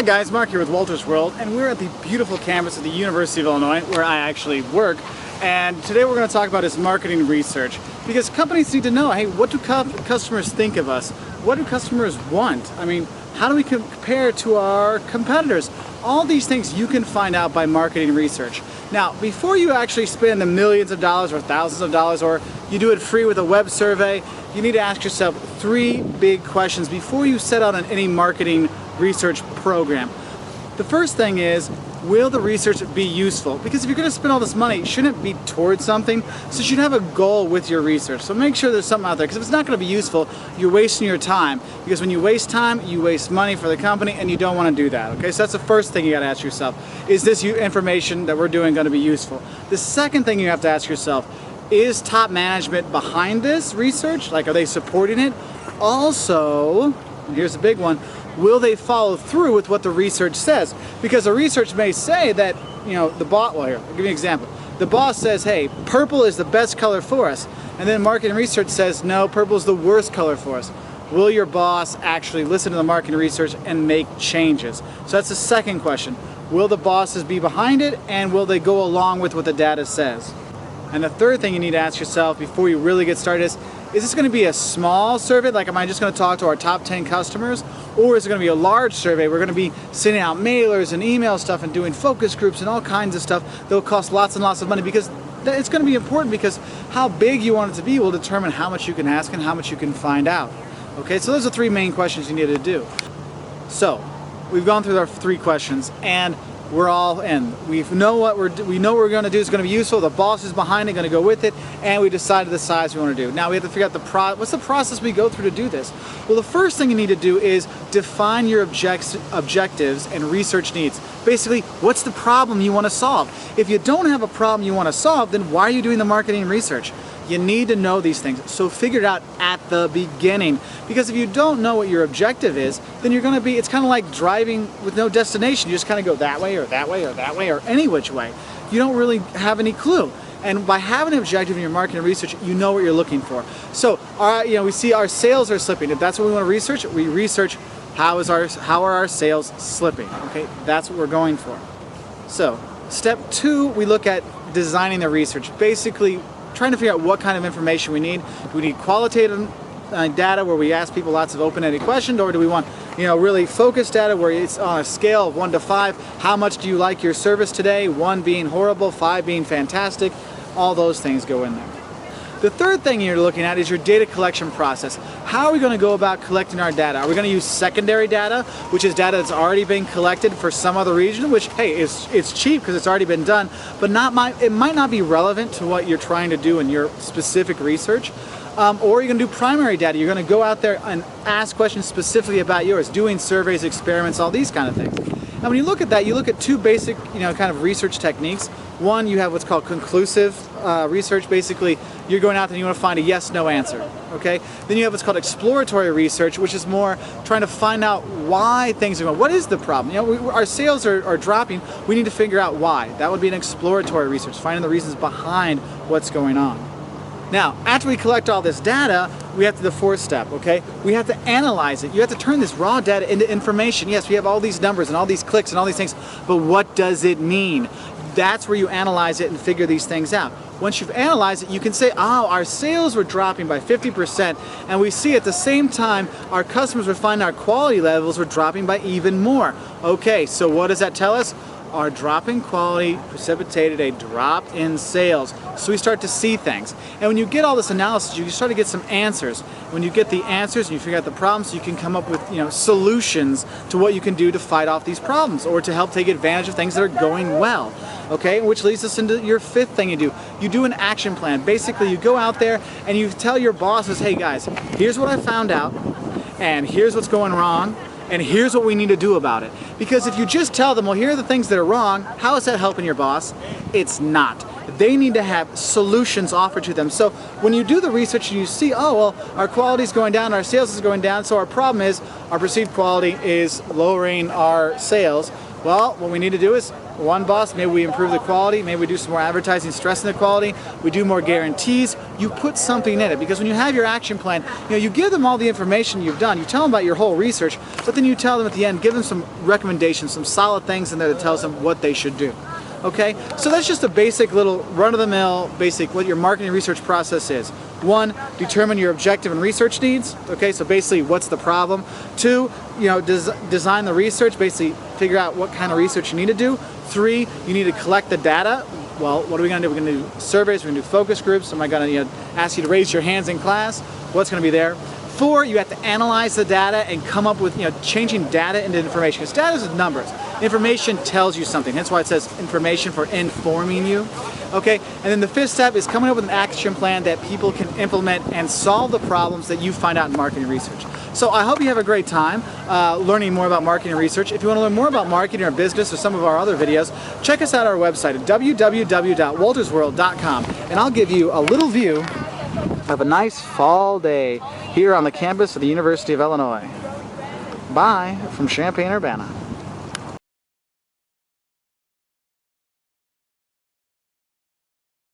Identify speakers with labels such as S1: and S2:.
S1: Hi guys, Mark here with Wolters World, and we're at the beautiful campus of the University of Illinois, where I actually work. And today we're going to talk about is marketing research, because companies need to know, hey, what do customers think of us? What do customers want? I mean, how do we compare to our competitors? All these things you can find out by marketing research. Now, before you actually spend the millions of dollars or thousands of dollars, or you do it free with a web survey, you need to ask yourself 3 big questions before you set out on any marketing research program. The first thing is, will the research be useful? Because if you're going to spend all this money, shouldn't it be towards something? So you should have a goal with your research. So make sure there's something out there, because if it's not going to be useful, you're wasting your time. Because when you waste time, you waste money for the company, and you don't want to do that. Okay, so that's the first thing you got to ask yourself. Is this information that we're doing going to be useful? The second thing you have to ask yourself, is top management behind this research? Like, are they supporting it? Also, and here's the big one, will they follow through with what the research says? Because the research may say that, you know, well here, I'll give you an example. The boss says, hey, purple is the best color for us. And then marketing research says, no, purple is the worst color for us. Will your boss actually listen to the marketing research and make changes? So that's the second question. Will the bosses be behind it, and will they go along with what the data says? And the third thing you need to ask yourself before you really get started is this going to be a small survey? Like, am I just going to talk to our top 10 customers? Or is it going to be a large survey? We're going to be sending out mailers and email stuff and doing focus groups and all kinds of stuff that will cost lots and lots of money, because it's going to be important, because how big you want it to be will determine how much you can ask and how much you can find out. Okay, so those are 3 main questions you need to do. So, we've gone through our 3 questions, and we're all in. We know what we're going to do is going to be useful. The boss is behind it, going to go with it, and we decided the size we want to do. Now we have to figure out what's the process we go through to do this. Well, the first thing you need to do is define your objectives and research needs. Basically, what's the problem you want to solve? If you don't have a problem you want to solve, then why are you doing the marketing research? You need to know these things, so figure it out at the beginning. Because if you don't know what your objective is, then you're going to be, it's kind of like driving with no destination. You just kind of go that way or that way or that way or any which way. You don't really have any clue. And by having an objective in your marketing research, you know what you're looking for. So, we see our sales are slipping. If that's what we want to research, we research how are our sales slipping. Okay, that's what we're going for. So, step 2, we look at designing the research. Basically, trying to figure out what kind of information we need. Do we need qualitative data where we ask people lots of open-ended questions, or do we want, really focused data where it's on a scale of 1 to 5? How much do you like your service today? 1 being horrible, 5 being fantastic. All those things go in there. The third thing you're looking at is your data collection process. How are we going to go about collecting our data? Are we going to use secondary data, which is data that's already been collected for some other region, which, hey, it's cheap because it's already been done, but it might not be relevant to what you're trying to do in your specific research. Or you're going to do primary data. You're going to go out there and ask questions specifically about yours, doing surveys, experiments, all these kind of things. Now when you look at that, you look at 2 basic kind of research techniques. One, you have what's called conclusive research. Basically, you're going out there and you want to find a yes/no answer. Okay. Then you have what's called exploratory research, which is more trying to find out why things are going. What is the problem? Our sales are dropping. We need to figure out why. That would be an exploratory research, finding the reasons behind what's going on. Now, after we collect all this data, we have to the 4th step, okay? We have to analyze it. You have to turn this raw data into information. Yes, we have all these numbers and all these clicks and all these things, but what does it mean? That's where you analyze it and figure these things out. Once you've analyzed it, you can say, oh, our sales were dropping by 50%, and we see at the same time our customers were finding our quality levels were dropping by even more. Okay, so what does that tell us? Our drop in quality precipitated a drop in sales. So we start to see things. And when you get all this analysis, you start to get some answers. When you get the answers and you figure out the problems, you can come up with solutions to what you can do to fight off these problems, or to help take advantage of things that are going well. Okay, which leads us into your 5th thing you do. You do an action plan. Basically, you go out there and you tell your bosses, hey guys, here's what I found out, and here's what's going wrong, and here's what we need to do about it. Because if you just tell them, well, here are the things that are wrong, how is that helping your boss? It's not. They need to have solutions offered to them. So when you do the research and you see, oh, well, our quality is going down, our sales is going down, so our problem is our perceived quality is lowering our sales. Well, what we need to do is, one, boss, maybe we improve the quality, maybe we do some more advertising stressing the quality, we do more guarantees. you put something in it, because when you have your action plan, you give them all the information you've done, you tell them about your whole research, but then you tell them at the end, give them some recommendations, some solid things in there that tells them what they should do. Okay, so that's just a basic little run-of-the-mill, basic what your marketing research process is. 1, determine your objective and research needs. Okay, so basically what's the problem. 2, design the research, basically figure out what kind of research you need to do. 3, you need to collect the data. Well, what are we going to do? We're going to do surveys, we're going to do focus groups. Am I going to ask you to raise your hands in class? What's going to be there? 4, you have to analyze the data and come up with, changing data into information. Because data is numbers. Information tells you something. That's why it says information for informing you. Okay, and then the 5th step is coming up with an action plan that people can implement and solve the problems that you find out in marketing research. So I hope you have a great time learning more about marketing research. If you want to learn more about marketing or business or some of our other videos, check us out on our website at www.woltersworld.com, and I'll give you a little view of a nice fall day here on the campus of the University of Illinois. Bye from Champaign-Urbana.